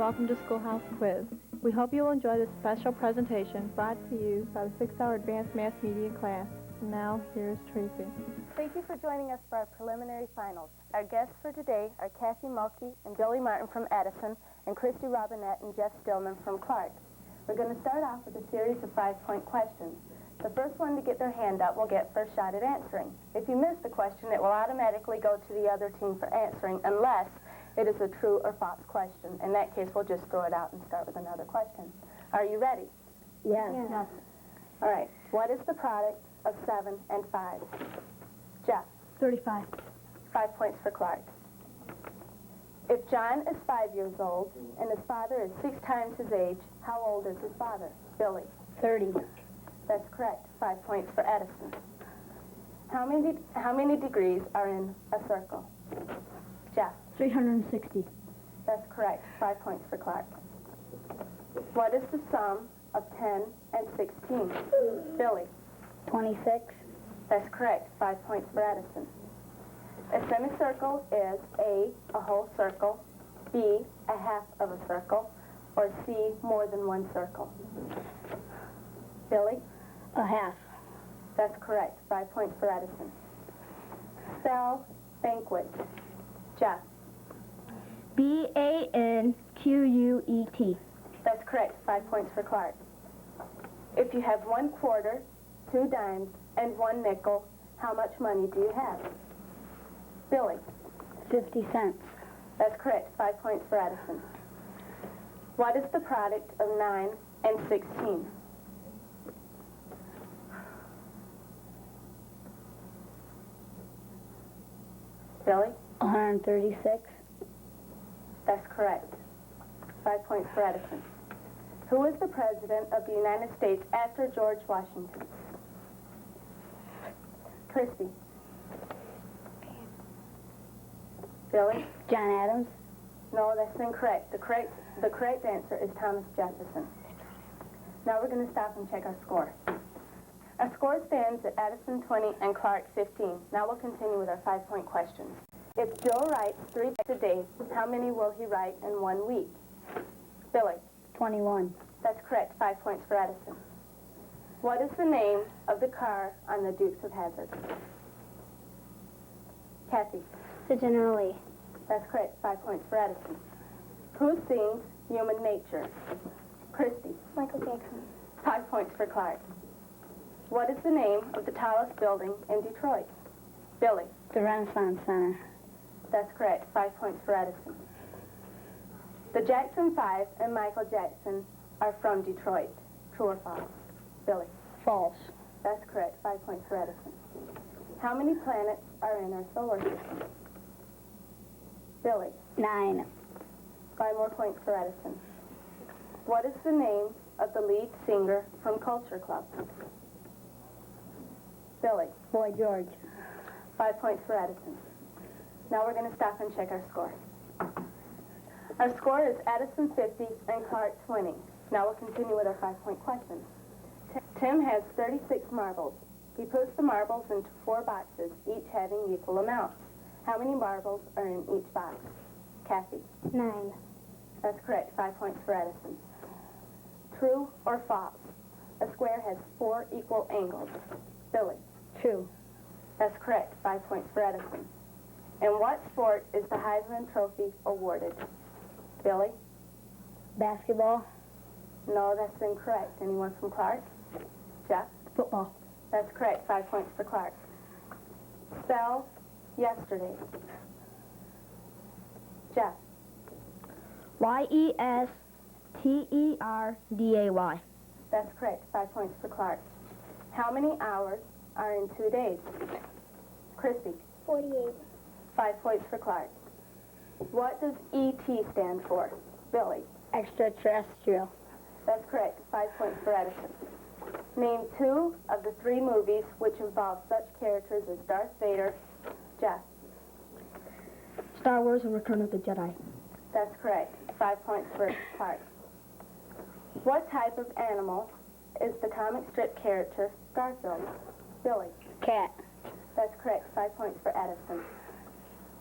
welcome to Schoolhouse Quiz. We hope you will enjoy this special presentation brought to you by the 6-hour Advanced Mass Media class. And now, here's Tracy. Thank you for joining us for our preliminary finals. Our guests for today are Kathy Mulkey and Billy Martin from Edison, and Kristy Robinett and Jeff Steelmon from Clark. We're going to start off with a series of 5-point questions. The first one to get their hand up will get first shot at answering. If you miss the question, it will automatically go to the other team for answering unless it is a true or false question. In that case, we'll just throw it out and start with another question. Are you ready? Yes. Yes. All right. What is the product of 7 and 5? Jeff? 35. 5 points for Clark. If John is 5 years old and his father is 6 times his age, how old is his father? Billy? 30. That's correct. 5 points for Edison. How many degrees are in a circle? Jeff? 360. That's correct. 5 points for Clark. What is the sum of 10 and 16? Billy? 26. That's correct. 5 points for Edison. A semicircle is A, a whole circle, B, a half of a circle, or C, more than one circle. Billy? A half. That's correct. 5 points for Edison. Spell banquet. Jeff? B-A-N-Q-U-E-T. That's correct. 5 points for Clark. If you have 1 quarter, 2 dimes, and 1 nickel, how much money do you have? Billy? 50 cents. That's correct. 5 points for Edison. What is the product of 9 and 16? Billy? 136. That's correct. 5 points for Edison. Who was the president of the United States after George Washington? Kristy? Billy? John Adams. No, that's incorrect. The correct answer is Thomas Jefferson. Now we're going to stop and check our score. Our score stands at Edison 20 and Clark 15. Now we'll continue with our 5-point questions. If Joe writes 3 books a day, how many will he write in 1 week? Billy? 21. That's correct. 5 points for Edison. What is the name of the car on the Dukes of Hazzard? Kathy? The General Lee. That's correct. 5 points for Edison. Who sings Human Nature? Kristy? Michael Jackson. 5 points for Clark. What is the name of the tallest building in Detroit? Billy? The Renaissance Center. That's correct. 5 points for Edison. The Jackson 5 and Michael Jackson are from Detroit. True or false? Billy? False. That's correct. 5 points for Edison. How many planets are in our solar system? Billy? 9. 5 more points for Edison. What is the name of the lead singer from Culture Club? Billy? Boy George. 5 points for Edison. Now we're going to stop and check our score. Our score is Edison 50 and Clark 20. Now we'll continue with our 5-point questions. Tim has 36 marbles. He puts the marbles into 4 boxes, each having equal amounts. How many marbles are in each box? Kathy? 9. That's correct. 5 points for Edison. True or false? A square has 4 equal angles. Billy? True. That's correct. 5 points for Edison. In what sport is the Heisman Trophy awarded? Billy? Basketball. No, that's incorrect. Anyone from Clark? Jeff? Football. That's correct. 5 points for Clark. Spell yesterday. Jeff? Y-E-S-T-E-R-D-A-Y. That's correct. 5 points for Clark. How many hours are in 2 days? Kristy? 48. 5 points for Clark. What does ET stand for? Billy? Extraterrestrial. That's correct. 5 points for Edison. Name 2 of the 3 movies which involve such characters as Darth Vader. Jeff? Star Wars and Return of the Jedi. That's correct. 5 points for Clark. What type of animal is the comic strip character Garfield? Billy? Cat. That's correct. 5 points for Edison.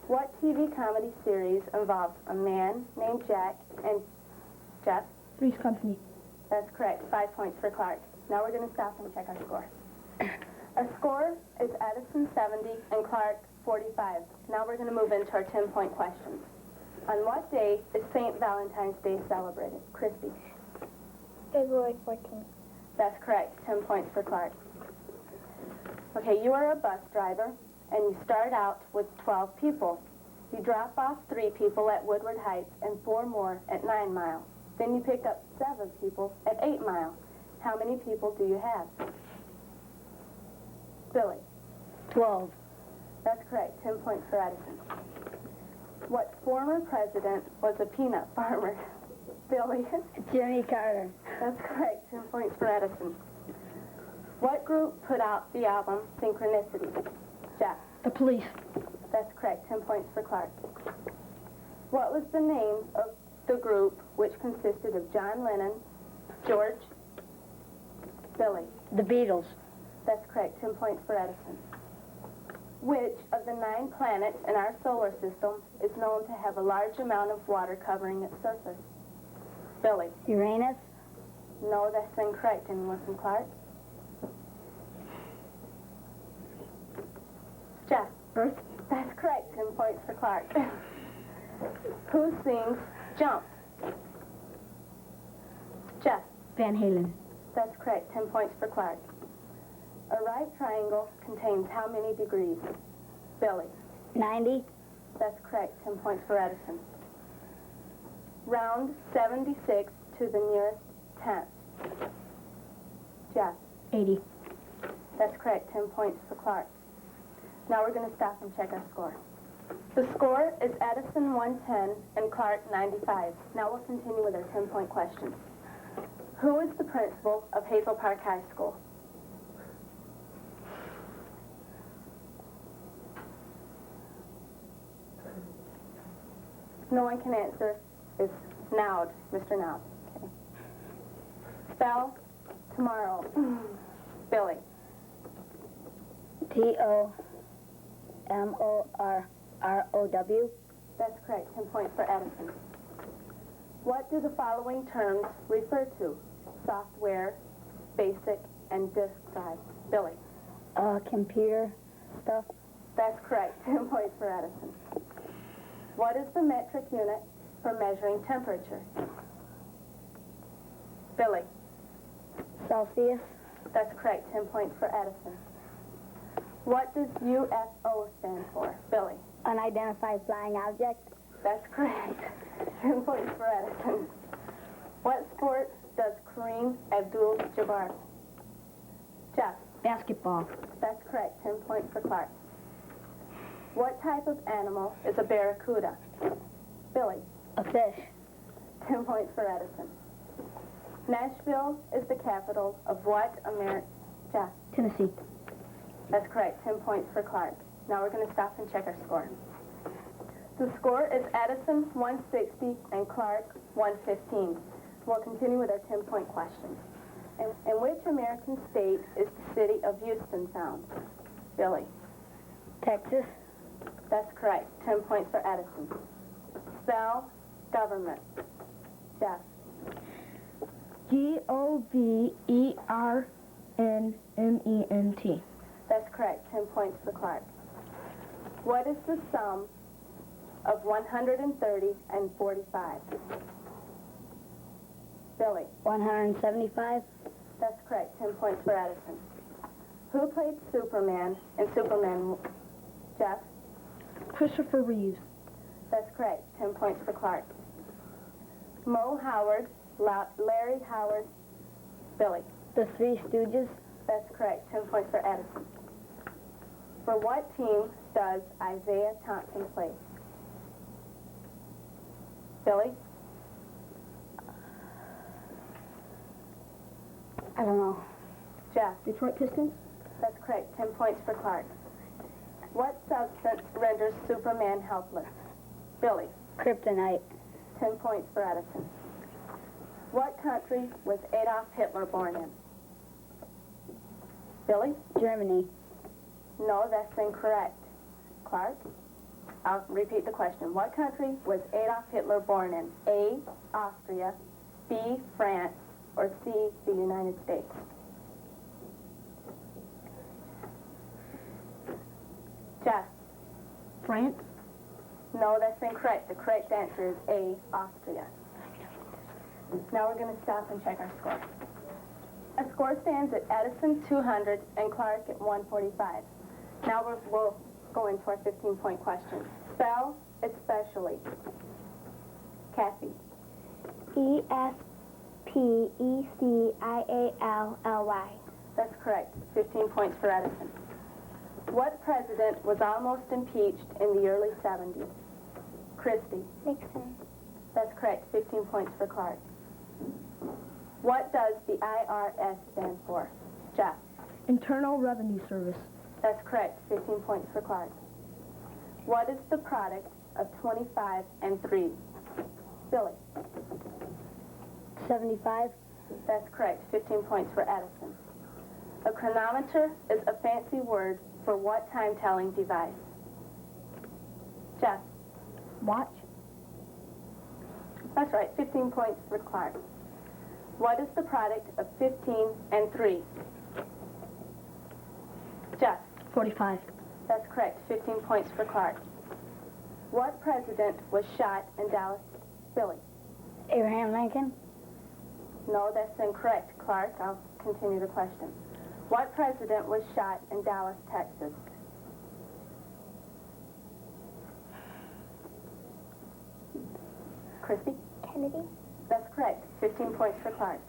What TV comedy series involves a man named Jack and Jeff? Three's Company. That's correct. 5 points for Clark. Now we're going to stop and check our score. Our score is Edison 70 and Clark 45. Now we're going to move into our 10-point questions. On what day is St. Valentine's Day celebrated? Kristy? February 14th. That's correct. 10 points for Clark. Okay, you are a bus driver, and you start out with 12 people. You drop off 3 people at Woodward Heights and 4 more at 9 Mile. Then you pick up 7 people at 8 Mile. How many people do you have? Billy? 12. That's correct. 10 points for Edison. What former president was a peanut farmer? Billy? Jimmy Carter. That's correct. 10 points for Edison. What group put out the album Synchronicity? Jeff? The Police. That's correct. 10 points for Clark. What was the name of the group which consisted of John Lennon, George, Billy? The Beatles. That's correct. 10 points for Edison. Which of the 9 planets in our solar system is known to have a large amount of water covering its surface? Billy? Uranus. No, that's incorrect. Anyone from Clark? Jeff? Earth. That's correct. 10 points for Clark. Who sings Jump? Jeff? Van Halen. That's correct. 10 points for Clark. A right triangle contains how many degrees? Billy? 90. That's correct. 10 points for Edison. Round 76 to the nearest tenth. Jeff? 80. That's correct. 10 points for Clark. Now we're going to stop and check our score. The score is Edison 110 and Clark 95. Now we'll continue with our 10-point questions. Who is the principal of Hazel Park High School? No one can answer. Is Nowd, Mr. Nowd. Okay. Spell tomorrow. Billy? Tomorrow. That's correct. 10 points for Edison. What do the following terms refer to? Software, basic, and disk drive. Billy? Computer stuff. That's correct. 10 points for Edison. What is the metric unit for measuring temperature? Billy? Celsius. That's correct. 10 points for Edison. What does UFO stand for? Billy? Unidentified flying object. That's correct. 10 points for Edison. What sport does Kareem Abdul-Jabbar? Jeff? Basketball. That's correct. 10 points for Clark. What type of animal is a barracuda? Billy? A fish. 10 points for Edison. Nashville is the capital of what American... Jeff? Tennessee. That's correct. 10 points for Clark. Now we're going to stop and check our score. The score is Edison 160 and Clark 115. We'll continue with our 10-point questions. In which American state is the city of Houston found? Billy? Texas. That's correct. 10 points for Edison. Spell government. Jeff? Government. That's correct. 10 points for Clark. What is the sum of 130 and 45? Billy? 175. That's correct. 10 points for Edison. Who played Superman in Superman? Jeff? Christopher Reeves. That's correct. 10 points for Clark. Mo Howard, Larry Howard, Billy? The Three Stooges. That's correct. 10 points for Edison. For what team does Isaiah Thompson play? Billy? I don't know. Jeff? Detroit Pistons. That's correct. 10 points for Clark. What substance renders Superman helpless? Billy? Kryptonite. 10 points for Edison. What country was Adolf Hitler born in? Billy? Germany. No, that's incorrect. Clark? I'll repeat the question. What country was Adolf Hitler born in? A, Austria, B, France, or C, the United States? Jeff? France? No, that's incorrect. The correct answer is A, Austria. Now we're going to stop and check our score. Our score stands at Edison 200 and Clark at 145. Now we'll go into our 15-point question. Spell especially. Kathy? E-S-P-E-C-I-A-L-L-Y. That's correct. 15 points for Edison. What president was almost impeached in the early 70s? Kristy? Nixon. That's correct. 15 points for Clark. What does the IRS stand for? Jeff? Internal Revenue Service. That's correct. 15 points for Clark. What is the product of 25 and 3? Billy? 75. That's correct. 15 points for Edison. A chronometer is a fancy word for what time-telling device? Jeff? Watch. That's right. 15 points for Clark. What is the product of 15 and 3? Jeff? 45. That's correct. 15 points for Clark. What president was shot in Dallas? Billy? Abraham Lincoln. No, that's incorrect. Clark, I'll continue the question. What president was shot in Dallas, Texas? Kristy? Kennedy. That's correct. 15 points for Clark.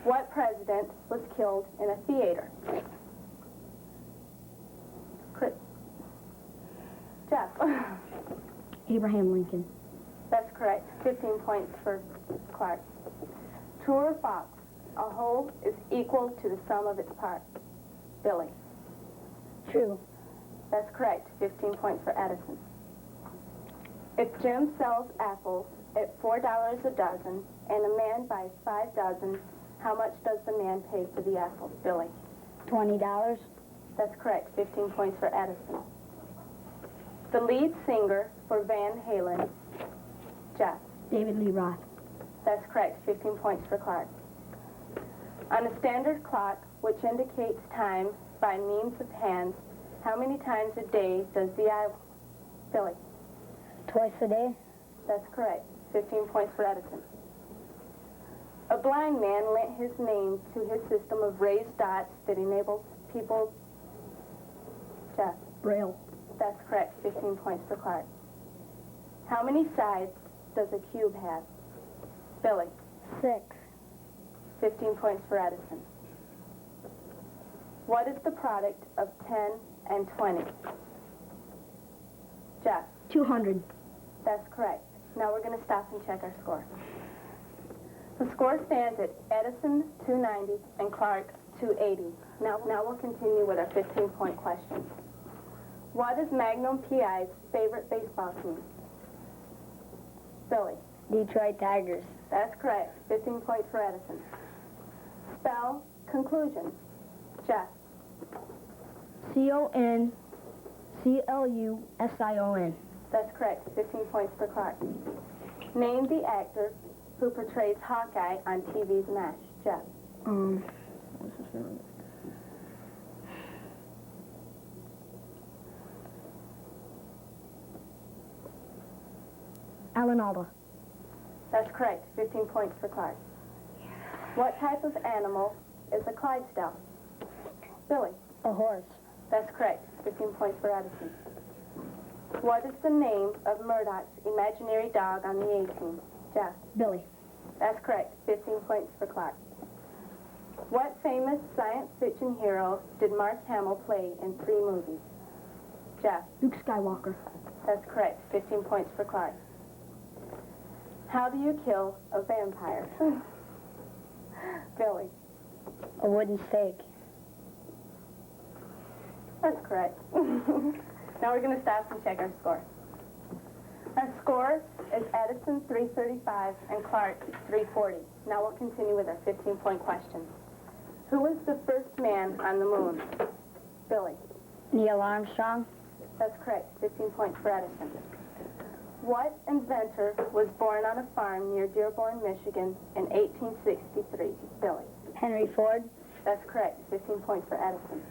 What president was killed in a theater? Jeff? Abraham Lincoln. That's correct. 15 points for Clark. True or false? A whole is equal to the sum of its parts. Billy? True. That's correct. 15 points for Edison. If Jim sells apples at $4 a dozen and a man buys 5 dozen, how much does the man pay for the apples? Billy? $20. That's correct. 15 points for Edison. The lead singer for Van Halen? Jeff? David Lee Roth. That's correct. 15 points for Clark. On a standard clock, which indicates time by means of hands, how many times a day does the eye... Billy? Twice a day. That's correct. 15 points for Edison. A blind man lent his name to his system of raised dots that enables people... Jeff? Braille. That's correct. 15 points for Clark. How many sides does a cube have? Billy? 6. 15 points for Edison. What is the product of 10 and 20? Jeff? 200. That's correct. Now we're going to stop and check our score. The score stands at Edison 290 and Clark 280. Now we'll continue with our 15-point question. What is Magnum P.I.'s favorite baseball team? Billy? Detroit Tigers. That's correct. 15 points for Edison. Spell conclusion. Jeff? C-O-N-C-L-U-S-I-O-N. That's correct. 15 points for Clark. Name the actor who portrays Hawkeye on TV's MASH. Jeff? What's his name? Alan Alda. That's correct. 15 points for Clark. What type of animal is a Clydesdale? Billy? A horse. That's correct. 15 points for Edison. What is the name of Murdoch's imaginary dog on the A-Team? Jeff? Billy. That's correct. 15 points for Clark. What famous science fiction hero did Mark Hamill play in 3 movies? Jeff? Luke Skywalker. That's correct. 15 points for Clark. How do you kill a vampire? Billy? A wooden stake. That's correct. Now we're going to stop and check our score. Our score is Edison 335 and Clark 340. Now we'll continue with our 15-point question. Who was the first man on the moon? Billy? Neil Armstrong. That's correct. 15 points for Edison. What inventor was born on a farm near Dearborn, Michigan in 1863? Billy. Henry Ford. That's correct. 15 points for Edison.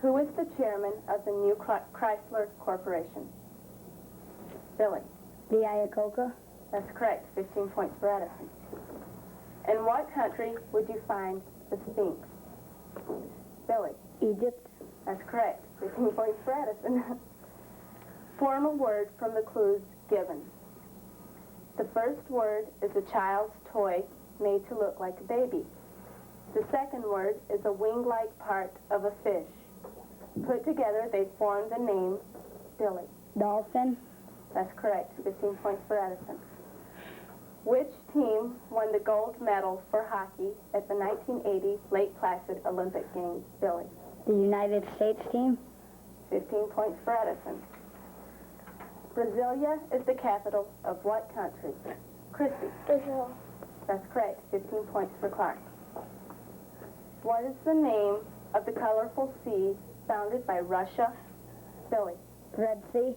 Who is the chairman of the new Chrysler Corporation? Billy. Lee Iacocca. That's correct. 15 points for Edison. In what country would you find the Sphinx? Billy. Egypt. That's correct. 15 points for Edison. Form a word from the clues given. The first word is a child's toy made to look like a baby. The second word is a wing-like part of a fish. Put together, they form the name Billy. Dolphin. That's correct. 15 points for Edison. Which team won the gold medal for hockey at the 1980 Lake Placid Olympic Games? Billy. The United States team. 15 points for Edison. Brasilia is the capital of what country? Kristy. Brazil. That's correct. 15 points for Clark. What is the name of the colorful sea founded by Russia? Billy. Red Sea.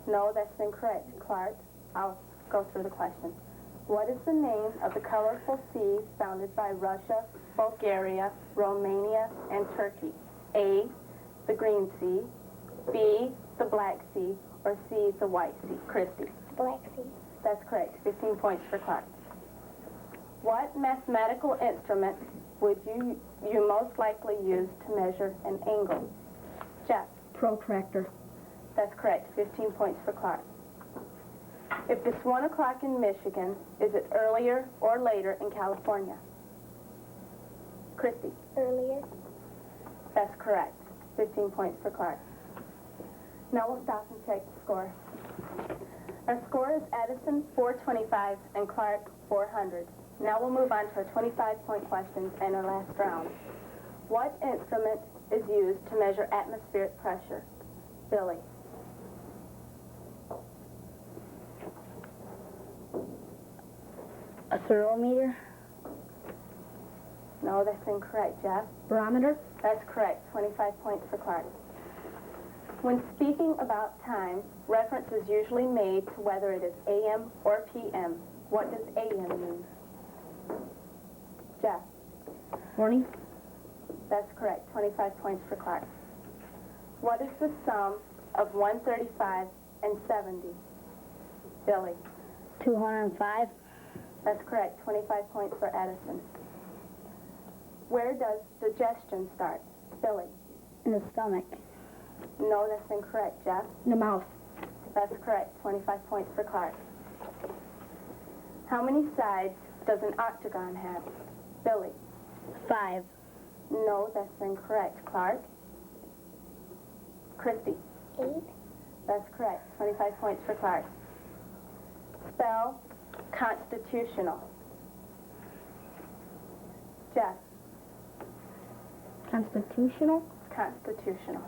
No, that's incorrect. Clark, I'll go through the question. What is the name of the colorful sea founded by Russia, Bulgaria, Romania, and Turkey? A, the Green Sea, B, the Black Sea, or C, the White Sea? Kristy. Black Sea. That's correct. 15 points for Clark. What mathematical instrument would you most likely use to measure an angle? Jeff. Protractor. That's correct. 15 points for Clark. If it's 1 o'clock in Michigan, is it earlier or later in California? Kristy. Earlier. That's correct. 15 points for Clark. Now we'll stop and check the score. Our score is Edison 425 and Clark 400. Now we'll move on to our 25-point questions and our last round. What instrument is used to measure atmospheric pressure? Billy. A thermometer. No, that's incorrect. Jeff? Barometer. That's correct. 25 points for Clark. When speaking about time, reference is usually made to whether it is AM or PM. What does AM mean? Jeff? Morning. That's correct. 25 points for Clark. What is the sum of 135 and 70? Billy? 205. That's correct. 25 points for Edison. Where does digestion start? Billy? In the stomach. No, that's incorrect. Jeff? In the mouth. That's correct. 25 points for Clark. How many sides does an octagon have? Billy? 5. No, that's incorrect. Clark? Kristy? 8. That's correct. 25 points for Clark. Spell constitutional. Jeff? Constitutional. Constitutional.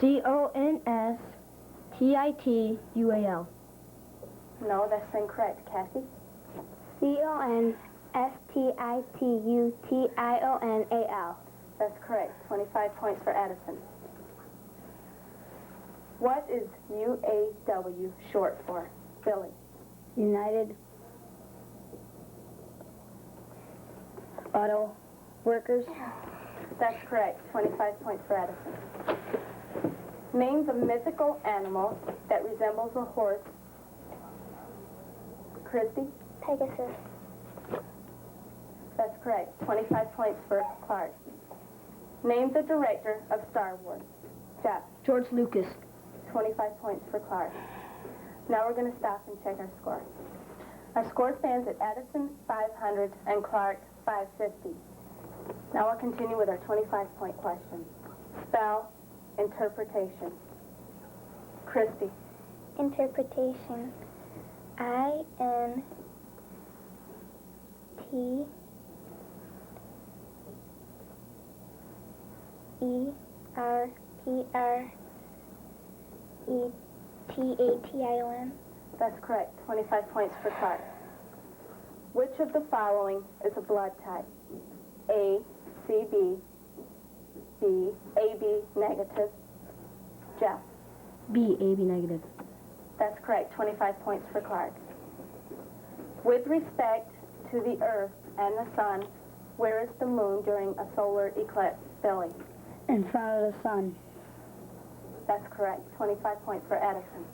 CONSTITUAL. No, that's incorrect. Kathy? CONSTITUTIONAL. That's correct. 25 points for Edison. What is UAW short for? Billy? United Auto Workers. That's correct. 25 points for Edison. Name the mythical animal that resembles a horse. Kristy? Pegasus. That's correct. 25 points for Clark. Name the director of Star Wars. Jeff? George Lucas. 25 points for Clark. Now we're going to stop and check our score. Our score stands at Edison 500 and Clark 550. Now we'll continue with our 25-point question. Spell interpretation. Kristy? Interpretation. INTERPRETATION. That's correct. 25 points for Clark. Which of the following is a blood type? A, CB, B, AB negative. Jeff? B, AB negative. That's correct, 25 points for Clark. With respect to the Earth and the Sun, where is the Moon during a solar eclipse? Billy. In front of the sun. That's correct, 25 points for Edison.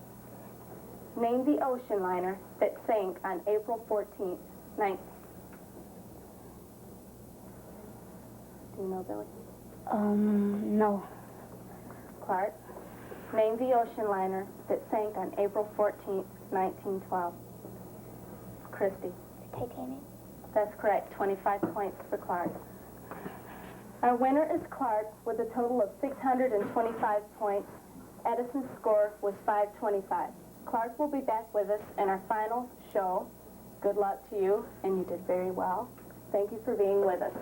Name the ocean liner that sank on April 14th, 19... Do you know, Billy? No. Clark. Name the ocean liner that sank on April 14th, 1912. Kristy. Titanic. That's correct, 25 points for Clark. Our winner is Clark with a total of 625 points. Edison's score was 525. Clark will be back with us in our final show. Good luck to you, and you did very well. Thank you for being with us.